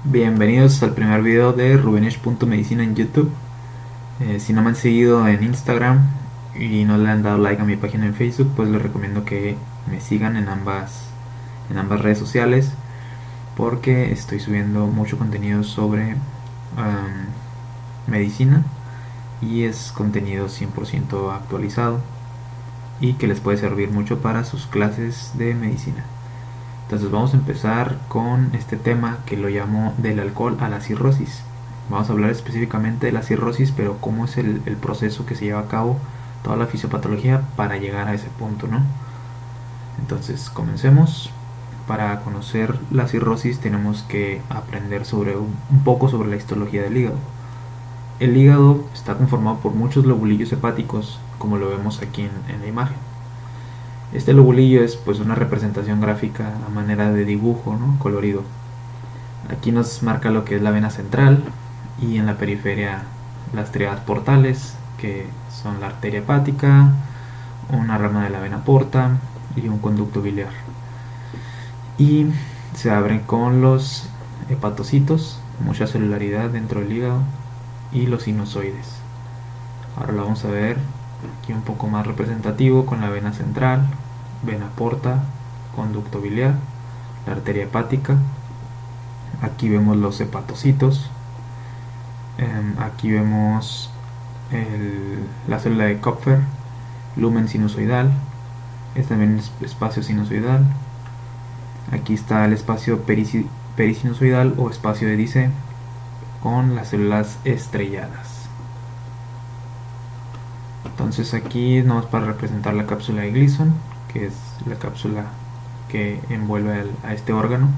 Bienvenidos al primer video de Rubenesh.medicina en YouTube. Si no me han seguido en Instagram y no le han dado like a mi página en Facebook, pues les recomiendo que me sigan en ambas redes sociales, porque estoy subiendo mucho contenido sobre medicina, y es contenido 100% actualizado y que les puede servir mucho para sus clases de medicina. Entonces vamos a empezar con este tema que lo llamo del alcohol a la cirrosis. Vamos a hablar específicamente de la cirrosis, pero cómo es el proceso que se lleva a cabo, toda la fisiopatología para llegar a ese punto, ¿no? Entonces comencemos. Para conocer la cirrosis tenemos que aprender sobre un poco sobre la histología del hígado. El hígado está conformado por muchos lobulillos hepáticos, como lo vemos aquí en la imagen. Este lobulillo es pues una representación gráfica a manera de dibujo, ¿no? Colorido. Aquí nos marca lo que es la vena central, y en la periferia las tríadas portales, que son la arteria hepática, una rama de la vena porta y un conducto biliar. Y se abren con los hepatocitos, mucha celularidad dentro del hígado, y los sinusoides. Ahora lo vamos a ver aquí un poco más representativo con la vena central, vena porta, conducto biliar, la arteria hepática. Aquí vemos los hepatocitos. Aquí vemos la célula de Kupfer, lumen sinusoidal. Este también es espacio sinusoidal. Aquí está el espacio perisinusoidal o espacio de Dice, con las células estrelladas. Entonces aquí nomás para representar la cápsula de Gleason, que es la cápsula que envuelve a este órgano.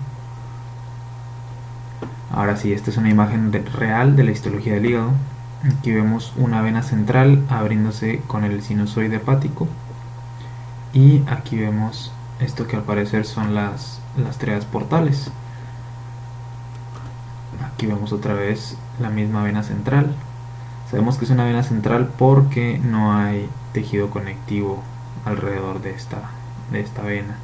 Ahora sí, esta es una imagen real de la histología del hígado. Aquí vemos una vena central abriéndose con el sinusoide hepático, y aquí vemos esto que al parecer son las tríadas portales. Aquí vemos otra vez la misma vena central. Sabemos que es una vena central porque no hay tejido conectivo alrededor de esta vena.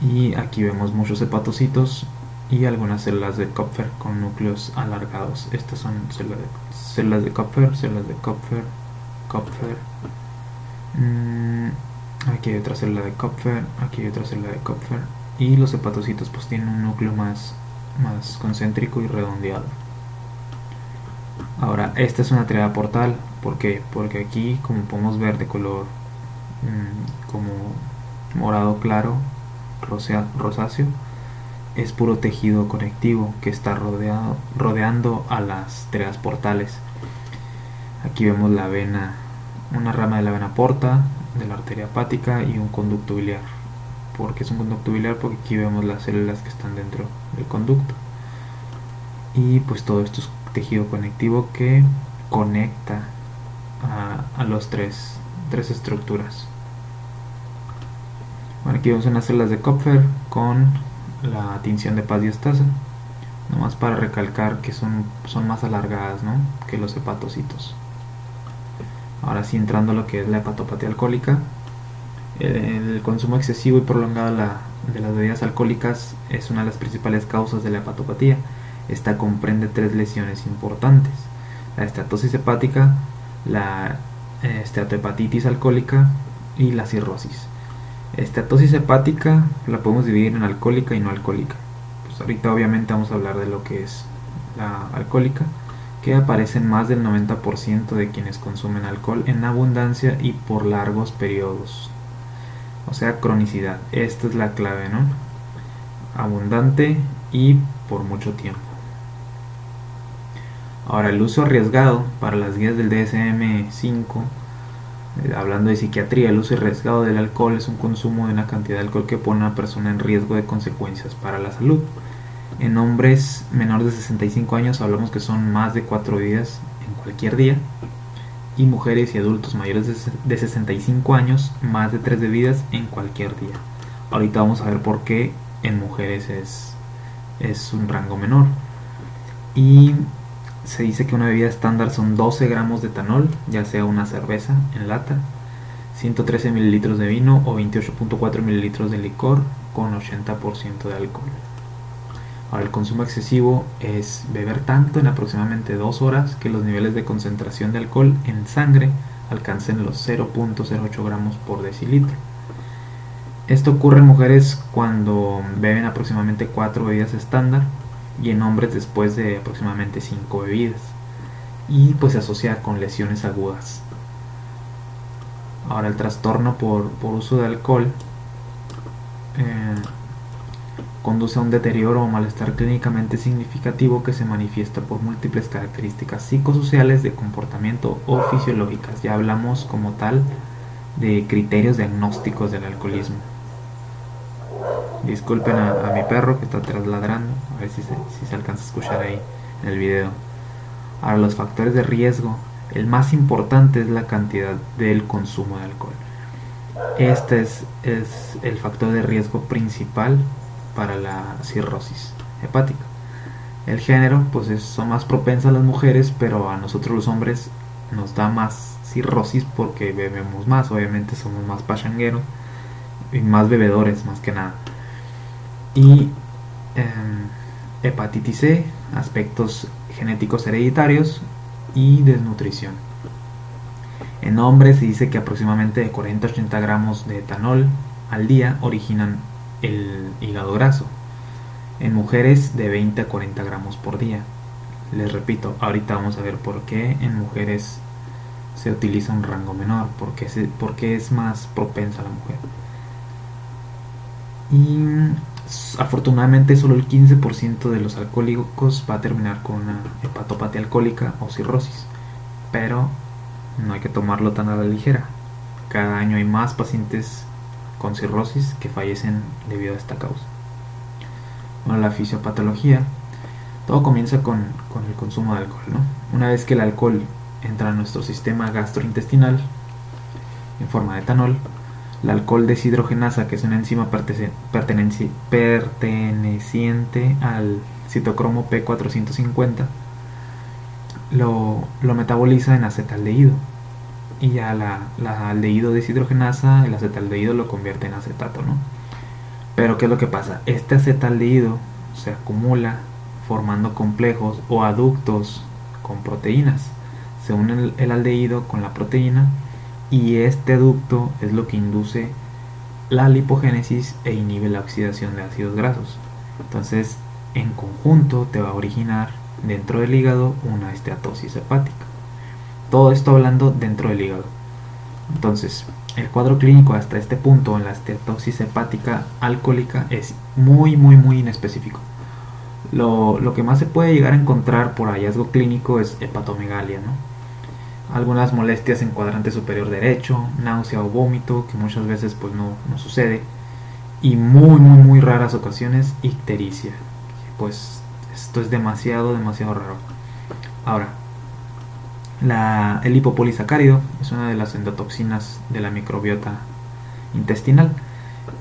Y aquí vemos muchos hepatocitos y algunas células de Kupfer con núcleos alargados. Estas son células de Kupfer, Kupfer. Aquí hay otra célula de Kupfer, aquí hay otra célula de Kupfer. Y los hepatocitos pues tienen un núcleo más concéntrico y redondeado. Ahora, esta es una tríada portal. ¿Por qué? Porque aquí, como podemos ver, de color como morado claro, rosáceo, es puro tejido conectivo que está rodeando a las tríadas portales. Aquí vemos la vena, una rama de la vena porta, de la arteria hepática, y un conducto biliar. ¿Por qué es un conducto biliar? Porque aquí vemos las células que están dentro del conducto. Y pues todo esto es tejido conectivo que conecta a los tres estructuras. Bueno, aquí vemos unas células de Kupfer con la tinción de paz diastasa, nomás para recalcar que son más alargadas, ¿no?, que los hepatocitos. Ahora sí, entrando a lo que es la hepatopatía alcohólica. El consumo excesivo y prolongado de las bebidas alcohólicas es una de las principales causas de la hepatopatía. Esta comprende tres lesiones importantes: la esteatosis hepática, la esteatohepatitis alcohólica y la cirrosis. Esteatosis hepática la podemos dividir en alcohólica y no alcohólica. Pues ahorita obviamente vamos a hablar de lo que es la alcohólica, que aparece en más del 90% de quienes consumen alcohol en abundancia y por largos periodos. O sea, cronicidad. Esta es la clave, ¿no? Abundante y por mucho tiempo. Ahora, el uso arriesgado para las guías del DSM-5, hablando de psiquiatría, el uso arriesgado del alcohol es un consumo de una cantidad de alcohol que pone a una persona en riesgo de consecuencias para la salud. En hombres menores de 65 años hablamos que son más de 4 bebidas en cualquier día, y mujeres y adultos mayores de 65 años más de 3 bebidas en cualquier día. Ahorita vamos a ver por qué en mujeres es un rango menor. Y se dice que una bebida estándar son 12 gramos de etanol, ya sea una cerveza en lata, 113 mililitros de vino o 28.4 mililitros de licor con 80% de alcohol. Ahora, el consumo excesivo es beber tanto en aproximadamente 2 horas que los niveles de concentración de alcohol en sangre alcancen los 0.08 gramos por decilitro. Esto ocurre en mujeres cuando beben aproximadamente 4 bebidas estándar y en hombres después de aproximadamente 5 bebidas, y pues se asocia con lesiones agudas. Ahora, el trastorno por uso de alcohol conduce a un deterioro o malestar clínicamente significativo que se manifiesta por múltiples características psicosociales, de comportamiento o fisiológicas. Ya hablamos como tal de criterios diagnósticos del alcoholismo. Disculpen a mi perro que está atrás ladrando, a ver si se alcanza a escuchar ahí en el video. Ahora, los factores de riesgo. El más importante es la cantidad del consumo de alcohol. Este es el factor de riesgo principal para la cirrosis hepática. El género, pues son más propensas las mujeres, pero a nosotros los hombres nos da más cirrosis porque bebemos más. Obviamente somos más pachangueros y más bebedores, más que nada. Y hepatitis C, aspectos genéticos hereditarios y desnutrición. En hombres se dice que aproximadamente de 40 a 80 gramos de etanol al día originan el hígado graso. En mujeres de 20 a 40 gramos por día. Les repito, ahorita vamos a ver por qué en mujeres se utiliza un rango menor, porque es más propensa a la mujer. Y afortunadamente solo el 15% de los alcohólicos va a terminar con una hepatopatía alcohólica o cirrosis, pero no hay que tomarlo tan a la ligera. Cada año hay más pacientes con cirrosis que fallecen debido a esta causa. Bueno, la fisiopatología, todo comienza con el consumo de alcohol, ¿no? Una vez que el alcohol entra a nuestro sistema gastrointestinal en forma de etanol, la alcohol deshidrogenasa, que es una enzima perteneciente al citocromo P450, lo metaboliza en acetaldehído, y ya la aldehído deshidrogenasa, el acetaldehído lo convierte en acetato, ¿no? Pero ¿qué es lo que pasa? Este acetaldehído se acumula formando complejos o aductos con proteínas. Se une el aldehído con la proteína, y este aducto es lo que induce la lipogénesis e inhibe la oxidación de ácidos grasos. Entonces, en conjunto te va a originar dentro del hígado una esteatosis hepática. Todo esto hablando dentro del hígado. Entonces, el cuadro clínico hasta este punto en la esteatosis hepática alcohólica es muy inespecífico. Lo que más se puede llegar a encontrar por hallazgo clínico es hepatomegalia, ¿no? Algunas molestias en cuadrante superior derecho, náusea o vómito, que muchas veces pues no sucede, y muy raras ocasiones ictericia. Pues esto es demasiado raro. Ahora, el lipopolisacárido es una de las endotoxinas de la microbiota intestinal.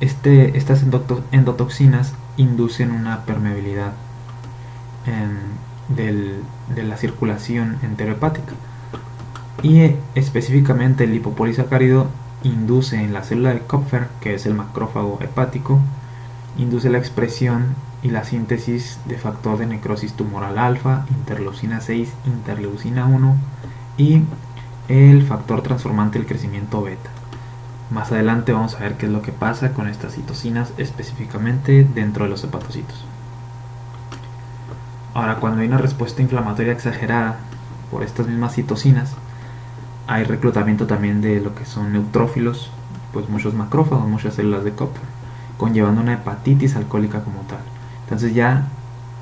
Estas endotoxinas inducen una permeabilidad de la circulación enterohepática, y específicamente el lipopolisacárido induce en la célula de Kupffer, que es el macrófago hepático, induce la expresión y la síntesis de factor de necrosis tumoral alfa, interleucina 6, interleucina 1 y el factor transformante del crecimiento beta. Más adelante vamos a ver qué es lo que pasa con estas citocinas específicamente dentro de los hepatocitos. Ahora, cuando hay una respuesta inflamatoria exagerada por estas mismas citocinas, hay reclutamiento también de lo que son neutrófilos, pues muchos macrófagos, muchas células de Kupffer, conllevando una hepatitis alcohólica como tal. Entonces ya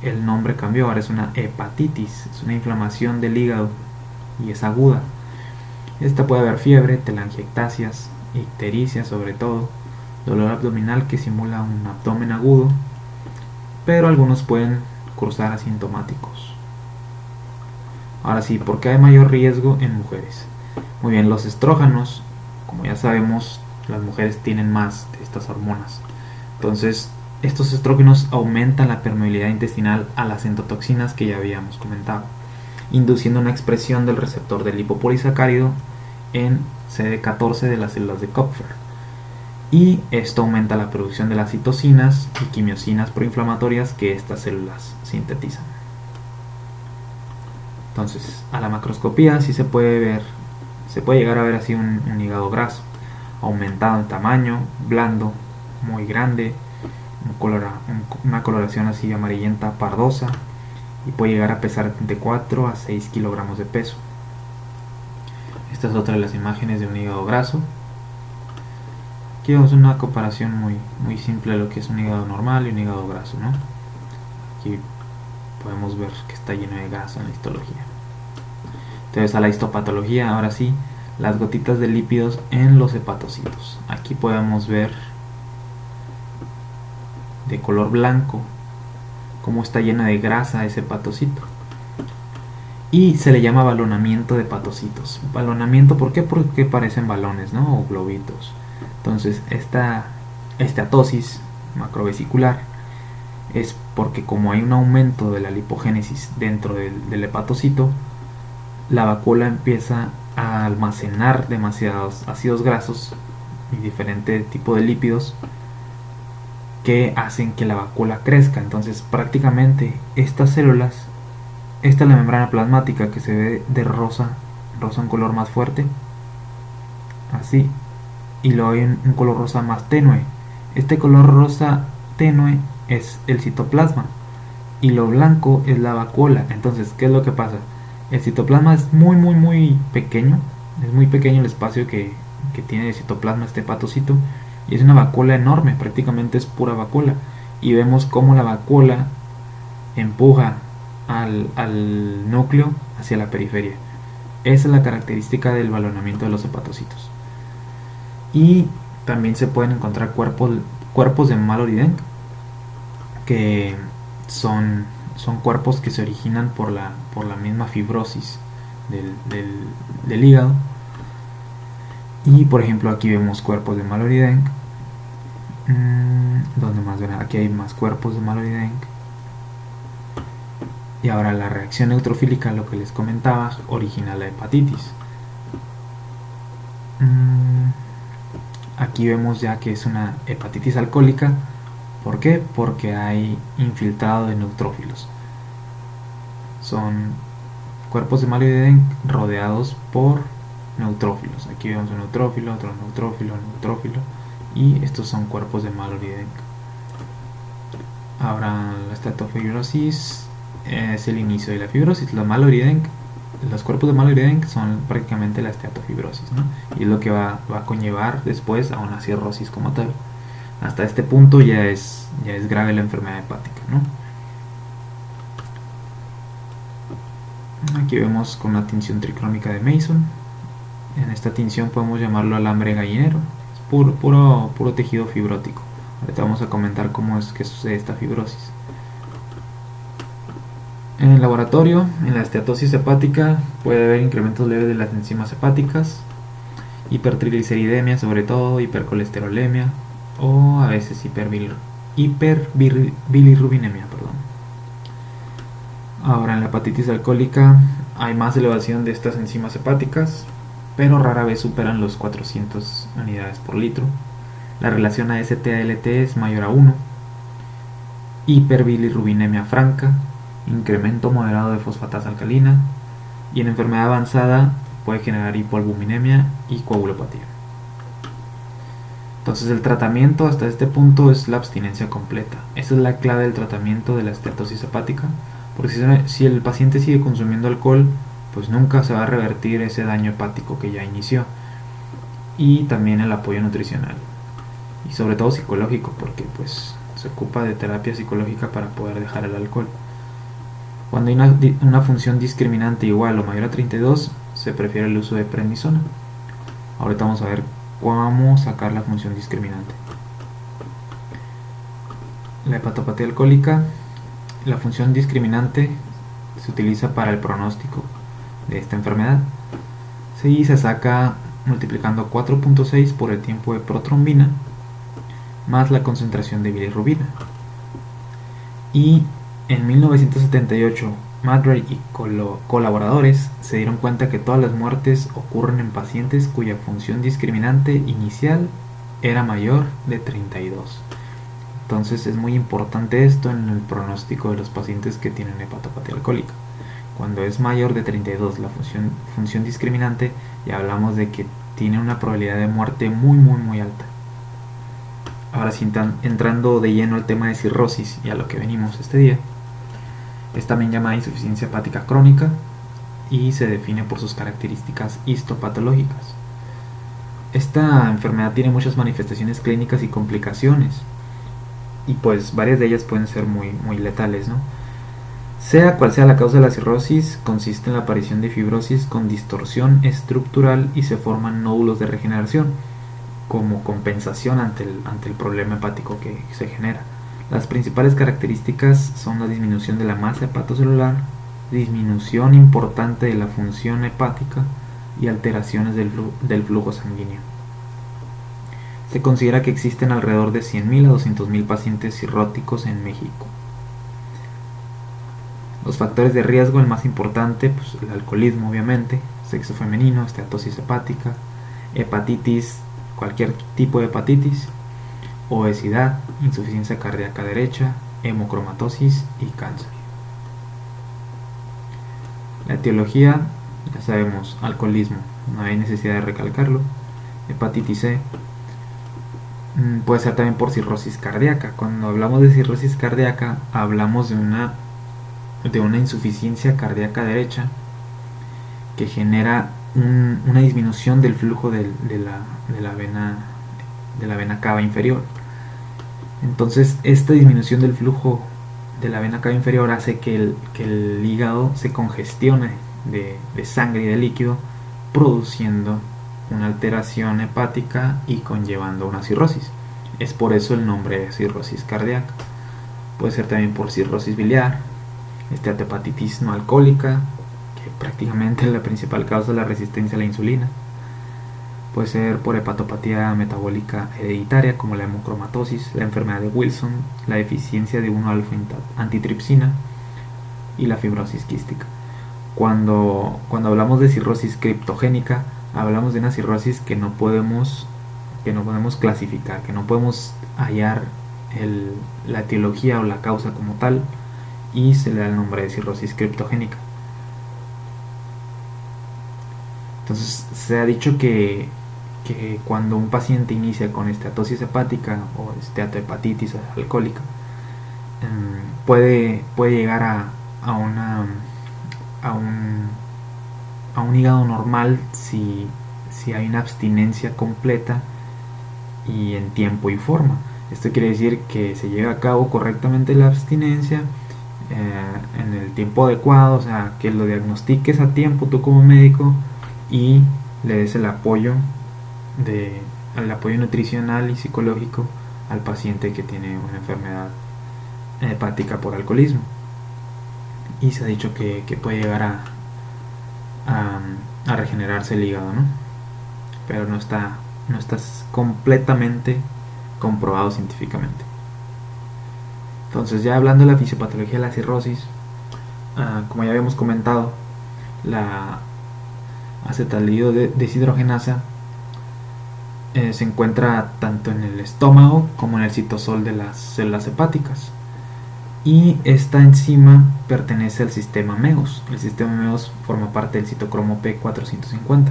el nombre cambió, ahora es una hepatitis, es una inflamación del hígado y es aguda. Esta puede haber fiebre, telangiectasias, ictericia sobre todo, dolor abdominal que simula un abdomen agudo, pero algunos pueden cursar asintomáticos. Ahora sí, ¿por qué hay mayor riesgo en mujeres? Muy bien, los estrógenos, como ya sabemos, las mujeres tienen más de estas hormonas. Entonces, estos estrógenos aumentan la permeabilidad intestinal a las endotoxinas que ya habíamos comentado, induciendo una expresión del receptor del lipopolisacárido en CD14 de las células de Kupffer. y esto aumenta la producción de las citocinas y quimiosinas proinflamatorias que estas células sintetizan. Entonces, a la macroscopía sí se puede ver, se puede llegar a ver así un hígado graso, aumentado en tamaño, blando, muy grande, una coloración así amarillenta pardosa, y puede llegar a pesar de 4 a 6 kilogramos de peso. Esta es otra de las imágenes de un hígado graso. Aquí vemos una comparación muy simple de lo que es un hígado normal y un hígado graso, ¿no? Aquí podemos ver que está lleno de grasa en la histología. Entonces, a la histopatología, ahora sí, las gotitas de lípidos en los hepatocitos. Aquí podemos ver de color blanco cómo está llena de grasa ese hepatocito. Y se le llama balonamiento de hepatocitos. Balonamiento, ¿por qué? Porque parecen balones, ¿no? O globitos. Entonces, esta esteatosis macrovesicular es porque como hay un aumento de la lipogénesis dentro del hepatocito, la vacuola empieza a almacenar demasiados ácidos grasos y diferente tipo de lípidos que hacen que la vacuola crezca. Entonces, prácticamente estas células, esta es la membrana plasmática que se ve de rosa un color más fuerte, así, y luego hay un color rosa más tenue. Este color rosa tenue es el citoplasma y lo blanco es la vacuola. Entonces, ¿qué es lo que pasa? El citoplasma es muy pequeño, es muy pequeño el espacio que tiene el citoplasma, este hepatocito, y es una vacuola enorme, prácticamente es pura vacuola, y vemos cómo la vacuola empuja al núcleo hacia la periferia. Esa es la característica del balonamiento de los hepatocitos. Y también se pueden encontrar cuerpos de Mallory-Denk, que son cuerpos que se originan por la misma fibrosis del hígado. Y por ejemplo, aquí vemos cuerpos de Mallory-Denk. ¿Dónde más ven? Aquí hay más cuerpos de Mallory-Denk. Y ahora la reacción neutrofílica, lo que les comentaba, origina la hepatitis. Aquí vemos ya que es una hepatitis alcohólica. ¿Por qué? Porque hay infiltrado de neutrófilos. Son cuerpos de Mallory-Denk rodeados por neutrófilos. Aquí vemos un neutrófilo, otro neutrófilo, neutrófilo, y estos son cuerpos de Mallory-Denk. Ahora la estatofibrosis es el inicio de la fibrosis. Los cuerpos de Mallory-Denk son prácticamente la estatofibrosis, ¿no? Y es lo que va a conllevar después a una cirrosis como tal. Hasta este punto ya es grave la enfermedad hepática, ¿no? Aquí vemos con una tinción tricrónica de Mason. En esta tinción podemos llamarlo alambre gallinero. Es puro tejido fibrótico. Ahorita vamos a comentar cómo es que sucede esta fibrosis. En el laboratorio, en la esteatosis hepática, puede haber incrementos leves de las enzimas hepáticas, hipertrigliceridemia, sobre todo hipercolesterolemia, o a veces hiperbilirrubinemia. Ahora, en la hepatitis alcohólica hay más elevación de estas enzimas hepáticas, pero rara vez superan los 400 unidades por litro. La relación AST a LT es mayor a 1. Hiperbilirrubinemia franca, incremento moderado de fosfatasa alcalina, y en enfermedad avanzada puede generar hipoalbuminemia y coagulopatía. Entonces, el tratamiento hasta este punto es la abstinencia completa. Esa es la clave del tratamiento de la esteatosis hepática, porque si el paciente sigue consumiendo alcohol, pues nunca se va a revertir ese daño hepático que ya inició. Y también el apoyo nutricional y sobre todo psicológico, porque pues se ocupa de terapia psicológica para poder dejar el alcohol. Cuando hay una función discriminante igual o mayor a 32, se prefiere el uso de prednisona. Ahorita vamos a ver cómo sacar la función discriminante. La hepatopatía alcohólica, la función discriminante se utiliza para el pronóstico de esta enfermedad. Sí, se saca multiplicando 4.6 por el tiempo de protrombina más la concentración de bilirrubina. Y en 1978, Madray y colaboradores se dieron cuenta que todas las muertes ocurren en pacientes cuya función discriminante inicial era mayor de 32. Entonces es muy importante esto en el pronóstico de los pacientes que tienen hepatopatía alcohólica. Cuando es mayor de 32 la función discriminante, ya hablamos de que tiene una probabilidad de muerte muy alta. Ahora sí, entrando de lleno al tema de cirrosis y a lo que venimos este día, es también llamada insuficiencia hepática crónica y se define por sus características histopatológicas. Esta enfermedad tiene muchas manifestaciones clínicas y complicaciones, y pues varias de ellas pueden ser muy letales, ¿no? Sea cual sea la causa de la cirrosis, consiste en la aparición de fibrosis con distorsión estructural y se forman nódulos de regeneración como compensación ante el problema hepático que se genera. Las principales características son la disminución de la masa hepatocelular, disminución importante de la función hepática y alteraciones del flujo sanguíneo. Se considera que existen alrededor de 100.000 a 200.000 pacientes cirróticos en México. Los factores de riesgo, el más importante, pues el alcoholismo obviamente, sexo femenino, esteatosis hepática, hepatitis, cualquier tipo de hepatitis, obesidad, insuficiencia cardíaca derecha, hemocromatosis y cáncer. La etiología, ya sabemos, alcoholismo, no hay necesidad de recalcarlo. Hepatitis C, puede ser también por cirrosis cardíaca. Cuando hablamos de cirrosis cardíaca, hablamos de una insuficiencia cardíaca derecha que genera una disminución del flujo de la vena cava inferior. Entonces esta disminución del flujo de la vena cava inferior hace que el hígado se congestione de sangre y de líquido, produciendo una alteración hepática y conllevando una cirrosis. Es por eso el nombre de cirrosis cardíaca. Puede ser también por cirrosis biliar, esteatohepatitis no alcohólica, que prácticamente es la principal causa de la resistencia a la insulina. Puede ser por hepatopatía metabólica hereditaria como la hemocromatosis, la enfermedad de Wilson, la deficiencia de 1-alfa-antitripsina y la fibrosis quística. Cuando hablamos de cirrosis criptogénica, hablamos de una cirrosis que no podemos clasificar, que no podemos hallar la etiología o la causa como tal, y se le da el nombre de cirrosis criptogénica. Entonces se ha dicho que cuando un paciente inicia con esteatosis hepática o esteatohepatitis alcohólica, puede llegar a un hígado normal si hay una abstinencia completa y en tiempo y forma. Esto quiere decir que se lleva a cabo correctamente la abstinencia en el tiempo adecuado, o sea, que lo diagnostiques a tiempo tú como médico y le des el apoyo nutricional y psicológico al paciente que tiene una enfermedad hepática por alcoholismo. Y se ha dicho que puede llegar a regenerarse el hígado, ¿no? Pero no está completamente comprobado científicamente. Entonces, ya hablando de la fisiopatología de la cirrosis, como ya habíamos comentado, la acetaldehído deshidrogenasa se encuentra tanto en el estómago como en el citosol de las células hepáticas, y esta enzima pertenece al sistema MEOS. El sistema MEOS forma parte del citocromo P450.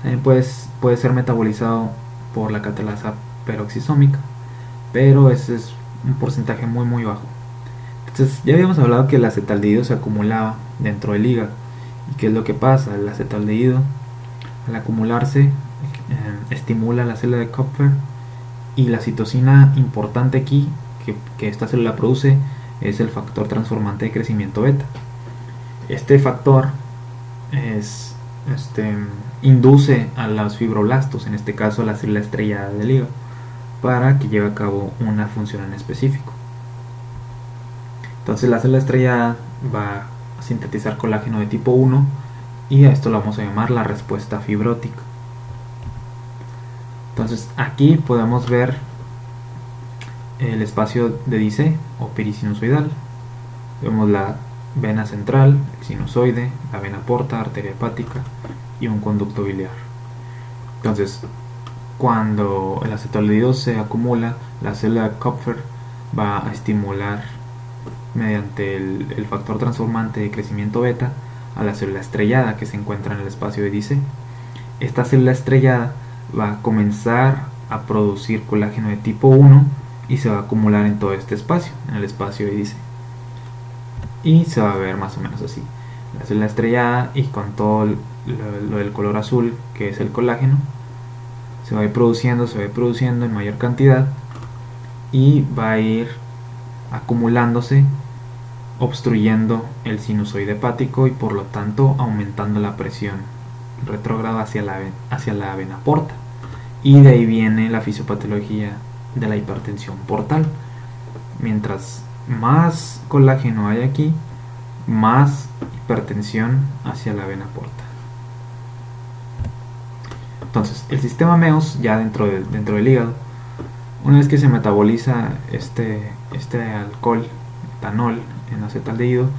También puede ser metabolizado por la catalasa peroxisómica, pero ese es un porcentaje muy bajo. Entonces, ya habíamos hablado que el acetaldehído se acumulaba dentro del hígado. ¿Y qué es lo que pasa? El acetaldehído, al acumularse, estimula la célula de Kupffer, y la citosina importante aquí que esta célula produce es el factor transformante de crecimiento beta. Este factor induce a los fibroblastos, en este caso a la célula estrellada del hígado, para que lleve a cabo una función en específico. Entonces la célula estrellada va a sintetizar colágeno de tipo 1 y a esto lo vamos a llamar la respuesta fibrótica. Entonces aquí podemos ver el espacio de Dice o perisinusoidal. Vemos la vena central, el sinusoide, la vena porta, arteria hepática y un conducto biliar. Entonces, cuando el acetaldehído se acumula, la célula de Kupfer va a estimular mediante el factor transformante de crecimiento beta a la célula estrellada que se encuentra en el espacio de DC. Esta célula estrellada va a comenzar a producir colágeno de tipo 1 y se va a acumular en todo este espacio, en el espacio de DC. Y se va a ver más o menos así: la célula estrellada y con todo lo del color azul, que es el colágeno, se va a ir produciendo en mayor cantidad y va a ir acumulándose, obstruyendo el sinusoide hepático y por lo tanto aumentando la presión retrógrada hacia la vena porta. Y de ahí viene la fisiopatología de la hipertensión portal. Mientras más colágeno hay aquí, más hipertensión hacia la vena porta. Entonces, el sistema MEOS, ya dentro del hígado, una vez que se metaboliza este alcohol, etanol, en acetaldehído,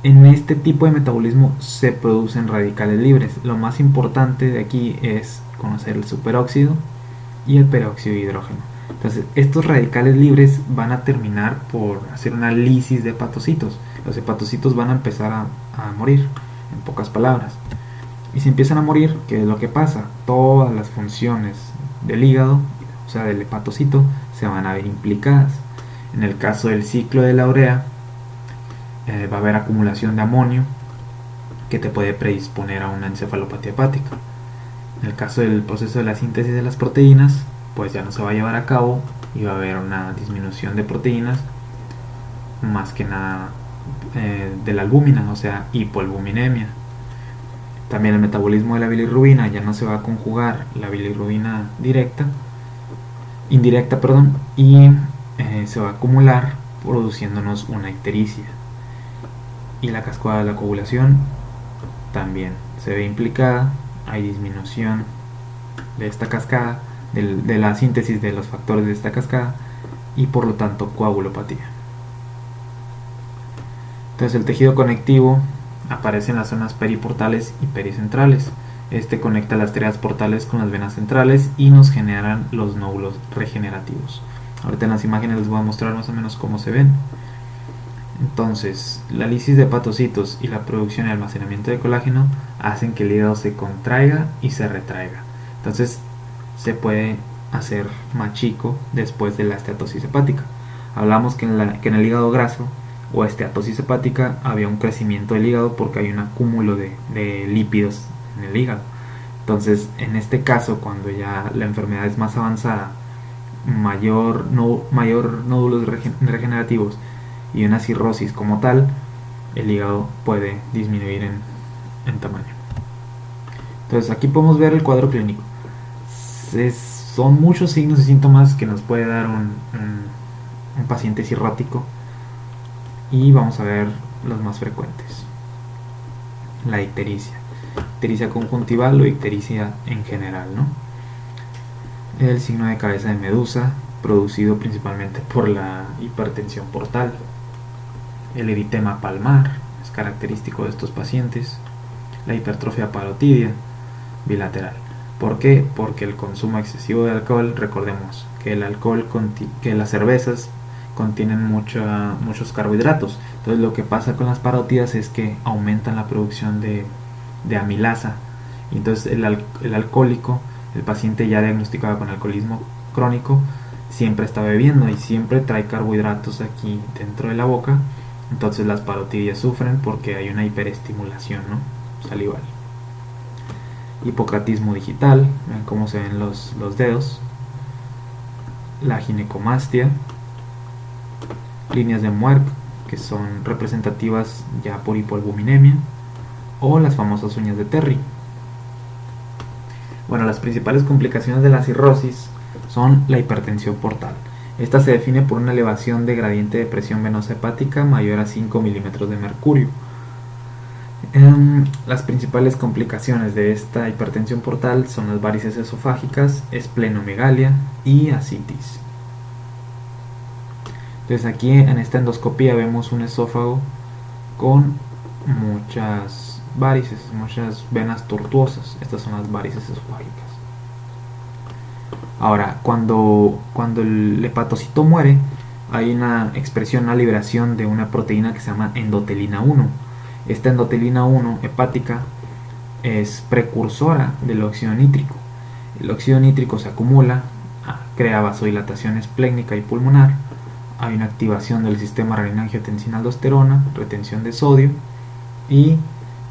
en este tipo de metabolismo se producen radicales libres. Lo más importante de aquí es conocer el superóxido y el peróxido de hidrógeno. Entonces, estos radicales libres van a terminar por hacer una lisis de hepatocitos. Los hepatocitos van a empezar a morir, en pocas palabras. Y si empiezan a morir, ¿qué es lo que pasa? Todas las funciones del hígado, o sea, del hepatocito, se van a ver implicadas. En el caso del ciclo de la urea, va a haber acumulación de amonio que te puede predisponer a una encefalopatía hepática. En el caso del proceso de la síntesis de las proteínas, pues ya no se va a llevar a cabo y va a haber una disminución de proteínas, más que nada de la albúmina, o sea, hipoalbuminemia. También el metabolismo de la bilirrubina, ya no se va a conjugar la bilirrubina indirecta, y se va a acumular produciéndonos una ictericia. Y la cascada de la coagulación también se ve implicada. Hay disminución de esta cascada, de la síntesis de los factores de esta cascada, y por lo tanto coagulopatía. Entonces el tejido conectivo aparece en las zonas periportales y pericentrales. Este conecta las triadas portales con las venas centrales y nos generan los nódulos regenerativos. Ahorita en las imágenes les voy a mostrar más o menos cómo se ven. Entonces, la lisis de hepatocitos y la producción y almacenamiento de colágeno hacen que el hígado se contraiga y se retraiga. Entonces, se puede hacer más chico después de la esteatosis hepática. Hablamos que en el hígado graso o esteatosis hepática había un crecimiento del hígado porque hay un acúmulo de lípidos en el hígado. Entonces, en este caso, cuando ya la enfermedad es más avanzada, mayor nódulos regenerativos y una cirrosis como tal, el hígado puede disminuir en tamaño. Entonces aquí podemos ver el cuadro clínico. Son muchos signos y síntomas que nos puede dar un paciente cirrótico, y vamos a ver los más frecuentes. La ictericia conjuntival o ictericia en general, ¿no? El signo de cabeza de medusa, producido principalmente por la hipertensión portal. El eritema palmar es característico de estos pacientes. La hipertrofia parotidia bilateral. ¿Por qué? Porque el consumo excesivo de alcohol, recordemos que las cervezas contienen muchos carbohidratos. Entonces lo que pasa con las parotidas es que aumentan la producción de amilasa. Y entonces el alcohólico, el paciente ya diagnosticado con alcoholismo crónico, siempre está bebiendo y siempre trae carbohidratos aquí dentro de la boca. Entonces las parotidias sufren porque hay una hiperestimulación, ¿no?, salival. Hipocratismo digital, ven cómo se ven los dedos. La ginecomastia. Líneas de Muir, que son representativas ya por hipoalbuminemia, o las famosas uñas de Terry. Bueno, las principales complicaciones de la cirrosis son la hipertensión portal. Esta se define por una elevación de gradiente de presión venosa hepática mayor a 5 milímetros de mercurio. Las principales complicaciones de esta hipertensión portal son las varices esofágicas, esplenomegalia y ascitis. Entonces aquí en esta endoscopía vemos un esófago con muchas varices, muchas venas tortuosas. Estas son las varices esofágicas. Ahora, cuando el hepatocito muere, hay una expresión, una liberación de una proteína que se llama endotelina 1. Esta endotelina 1 hepática es precursora del óxido nítrico. El óxido nítrico se acumula, crea vasodilatación esplénica y pulmonar, hay una activación del sistema renina-angiotensina-aldosterona, retención de sodio y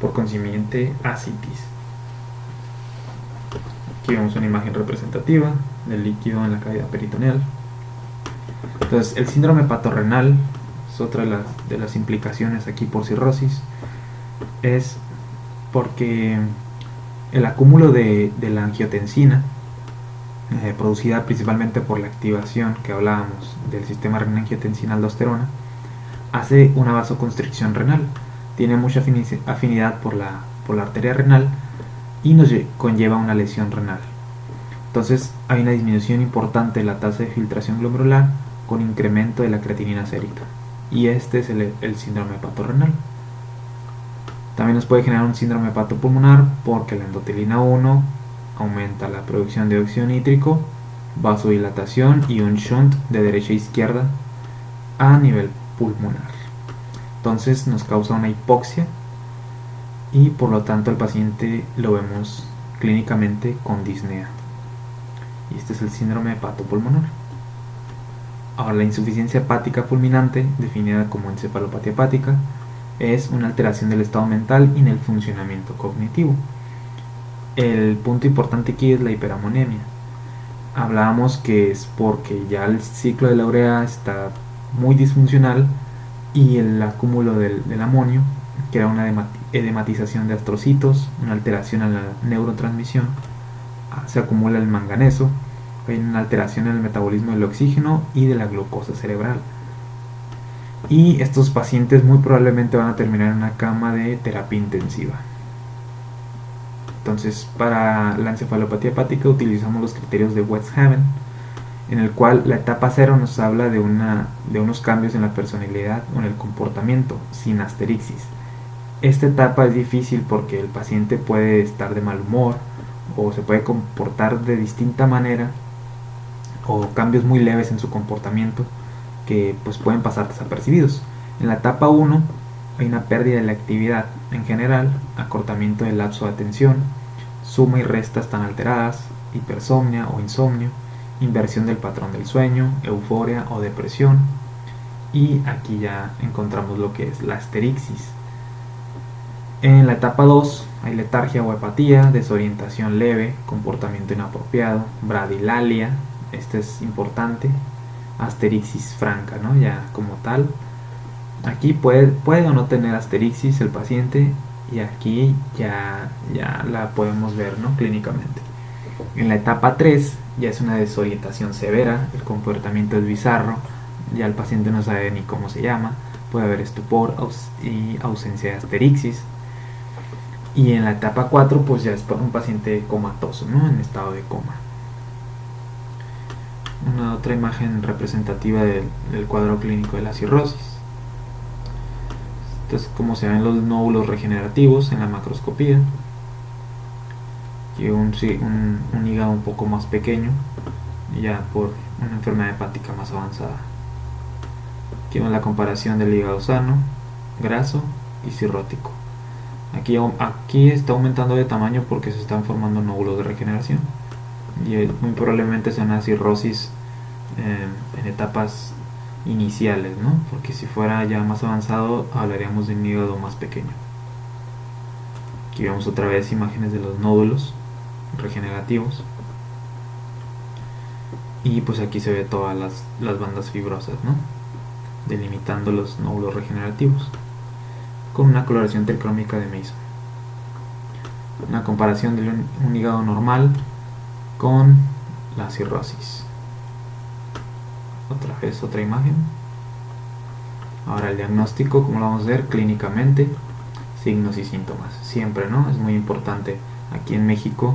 por consiguiente ascitis. Aquí vemos una imagen representativa del líquido en la cavidad peritoneal. Entonces, el síndrome hepatorrenal es otra de las implicaciones aquí por cirrosis, es porque el acúmulo de la angiotensina, producida principalmente por la activación que hablábamos del sistema renina-angiotensina-aldosterona, hace una vasoconstricción renal. Tiene mucha afinidad por la arteria renal y nos conlleva una lesión renal. Entonces hay una disminución importante de la tasa de filtración glomerular con incremento de la creatinina sérica, y este es el síndrome hepatorrenal. También nos puede generar un síndrome hepatopulmonar porque la endotelina 1 aumenta la producción de óxido nítrico, vasodilatación y un shunt de derecha a izquierda a nivel pulmonar. Entonces nos causa una hipoxia y por lo tanto el paciente lo vemos clínicamente con disnea. Y este es el síndrome hepatopulmonar. Ahora, la insuficiencia hepática fulminante, definida como encefalopatía hepática, es una alteración del estado mental y en el funcionamiento cognitivo. El punto importante aquí es la hiperamonemia. Hablábamos que es porque ya el ciclo de la urea está muy disfuncional y el acúmulo del amonio crea una edematización de astrocitos, una alteración en la neurotransmisión, se acumula el manganeso, hay una alteración en el metabolismo del oxígeno y de la glucosa cerebral. Y estos pacientes muy probablemente van a terminar en una cama de terapia intensiva. Entonces, para la encefalopatía hepática utilizamos los criterios de Westhaven, en el cual la etapa 0 nos habla de unos cambios en la personalidad o en el comportamiento, sin asterixis. Esta etapa es difícil porque el paciente puede estar de mal humor o se puede comportar de distinta manera, o cambios muy leves en su comportamiento que pues pueden pasar desapercibidos. En la etapa 1 hay una pérdida de la actividad en general, acortamiento del lapso de atención, suma y resta están alteradas, hipersomnia o insomnio, inversión del patrón del sueño, euforia o depresión, y aquí ya encontramos lo que es la asterixis. En la etapa 2 hay letargia o apatía, desorientación leve, comportamiento inapropiado, bradilalia, este es importante, asterixis franca, ¿no? Ya como tal. Aquí puede o no tener asterixis el paciente, y aquí ya la podemos ver, ¿no? Clínicamente. En la etapa 3 ya es una desorientación severa, el comportamiento es bizarro, ya el paciente no sabe ni cómo se llama, puede haber estupor y ausencia de asterixis. Y en la etapa 4 pues ya es un paciente comatoso, ¿no? En estado de coma. Una otra imagen representativa del cuadro clínico de la cirrosis. Entonces, como se ven los nódulos regenerativos en la macroscopía, y un hígado un poco más pequeño, ya por una enfermedad hepática más avanzada. Aquí vemos la comparación del hígado sano, graso y cirrótico. Aquí está aumentando de tamaño porque se están formando nódulos de regeneración, y muy probablemente sea una cirrosis en etapas iniciales, ¿no? Porque si fuera ya más avanzado hablaríamos de un hígado más pequeño. Aquí vemos otra vez imágenes de los nódulos regenerativos, y pues aquí se ve todas las bandas fibrosas, ¿no? Delimitando los nódulos regenerativos con una coloración tricrómica de Mason. Una comparación de un hígado normal con la cirrosis. Otra vez otra imagen. Ahora el diagnóstico, como lo vamos a ver clínicamente, signos y síntomas. Siempre, ¿no? Es muy importante aquí en México,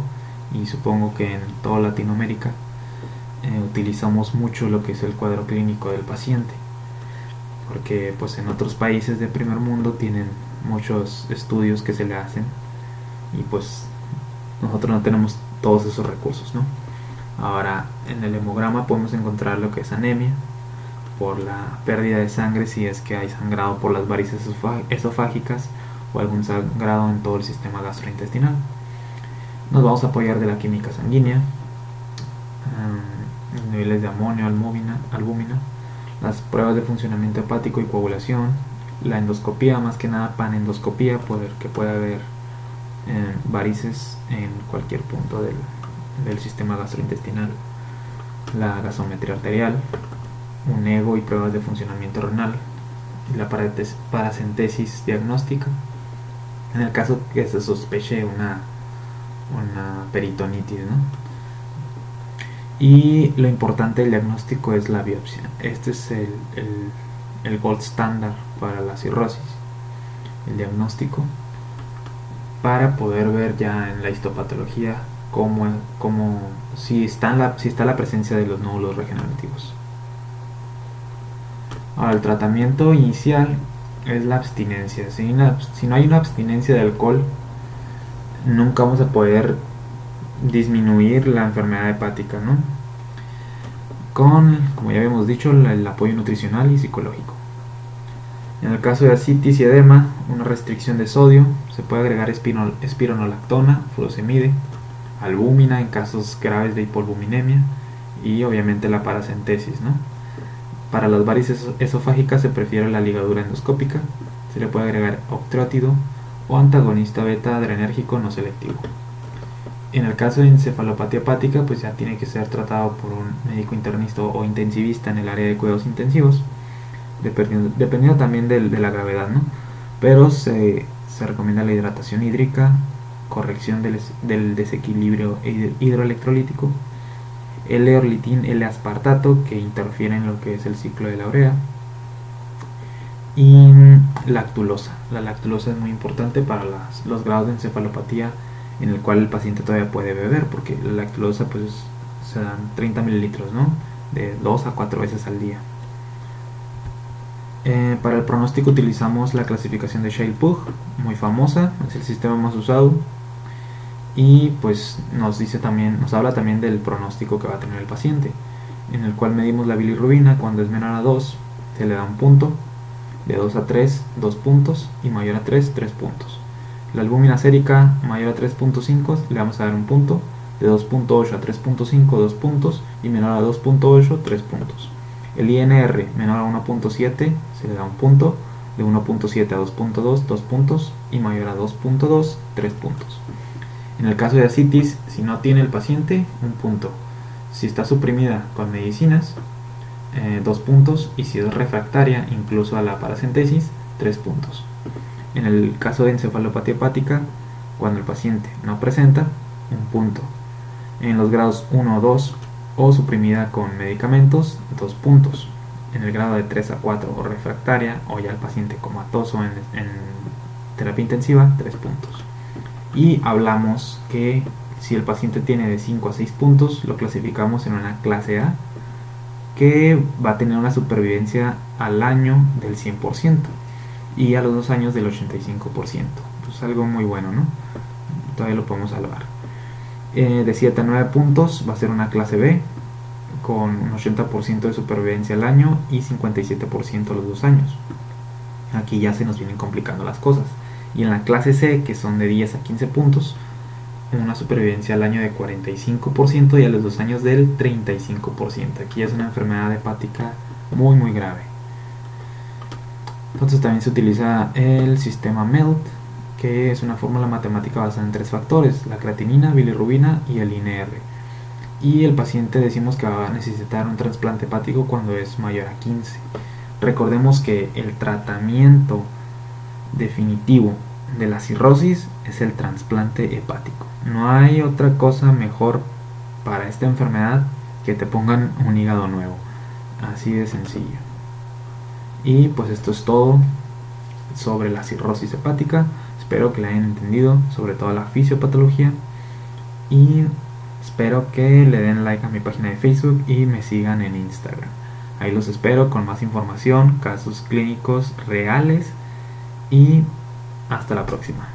y supongo que en toda Latinoamérica utilizamos mucho lo que es el cuadro clínico del paciente, porque pues en otros países de primer mundo tienen muchos estudios que se le hacen, y pues nosotros no tenemos todos esos recursos, ¿no? Ahora, en el hemograma podemos encontrar lo que es anemia por la pérdida de sangre, si es que hay sangrado por las varices esofágicas o algún sangrado en todo el sistema gastrointestinal. Nos vamos a apoyar de la química sanguínea, niveles de amonio, albúmina, las pruebas de funcionamiento hepático y coagulación, la endoscopía, más que nada panendoscopía, que puede haber varices en cualquier punto del sistema gastrointestinal, la gasometría arterial, un ego y pruebas de funcionamiento renal, y la paracentesis diagnóstica en el caso que se sospeche una peritonitis, ¿no? Y lo importante del diagnóstico es la biopsia. Este es el gold standard para la cirrosis, el diagnóstico, para poder ver ya en la histopatología si está la presencia de los nódulos regenerativos. Ahora, el tratamiento inicial es la abstinencia. Si no hay una abstinencia de alcohol, nunca vamos a poder disminuir la enfermedad hepática, ¿no? Con, como ya habíamos dicho, el apoyo nutricional y psicológico. En el caso de ascitis y edema, una restricción de sodio, se puede agregar espironolactona, furosemide, albúmina en casos graves de hipoalbuminemia y obviamente la paracentesis, ¿no? Para las varices esofágicas se prefiere la ligadura endoscópica, se le puede agregar octreótido o antagonista beta adrenérgico no selectivo. En el caso de encefalopatía hepática, pues ya tiene que ser tratado por un médico internista o intensivista en el área de cuidados intensivos, dependiendo también de la gravedad, ¿no? Pero se recomienda la hidratación hídrica, corrección del desequilibrio hidroelectrolítico, L-orlitin, L-aspartato, que interfiere en lo que es el ciclo de la urea, y lactulosa. La lactulosa es muy importante para los grados de encefalopatía en el cual el paciente todavía puede beber, porque la lactulosa pues se dan 30 mililitros, ¿no? De 2 a 4 veces al día. Para el pronóstico utilizamos la clasificación de Scheil-Puch, muy famosa, es el sistema más usado, y pues nos habla también del pronóstico que va a tener el paciente, en el cual medimos la bilirrubina. Cuando es menor a 2 se le da un punto, de 2 a 3 2 puntos y mayor a 3 3 puntos. La albúmina sérica mayor a 3.5 le vamos a dar un punto, de 2.8 a 3.5 2 puntos y menor a 2.8 3 puntos. El INR menor a 1.7 se le da un punto, de 1.7 a 2.2 2 puntos y mayor a 2.2 3 puntos. En el caso de ascitis, si no tiene el paciente, un punto. Si está suprimida con medicinas, 2 puntos, y si es refractaria incluso a la paracentesis, 3 puntos. En el caso de encefalopatía hepática, cuando el paciente no presenta, un punto. En los grados 1 o 2 o suprimida con medicamentos, 2 puntos. En el grado de 3 a 4 o refractaria o ya el paciente comatoso en terapia intensiva, 3 puntos. Y hablamos que si el paciente tiene de 5 a 6 puntos, lo clasificamos en una clase A, que va a tener una supervivencia al año del 100% y a los 2 años del 85%. Pues algo muy bueno, ¿no? Todavía lo podemos salvar. De 7 a 9 puntos va a ser una clase B, con un 80% de supervivencia al año y 57% a los 2 años. Aquí ya se nos vienen complicando las cosas. Y en la clase C, que son de 10 a 15 puntos, una supervivencia al año de 45% y a los 2 años del 35%. Aquí es una enfermedad hepática muy muy grave. Entonces también se utiliza el sistema MELT, que es una fórmula matemática basada en 3 factores: la creatinina, bilirrubina y el INR. Y el paciente decimos que va a necesitar un trasplante hepático cuando es mayor a 15. Recordemos que el tratamiento definitivo de la cirrosis es el trasplante hepático. No hay otra cosa mejor para esta enfermedad que te pongan un hígado nuevo. Así de sencillo. Y pues esto es todo sobre la cirrosis hepática. Espero que la hayan entendido, sobre todo la fisiopatología, y espero que le den like a mi página de Facebook y me sigan en Instagram. Ahí los espero con más información, casos clínicos reales, y hasta la próxima.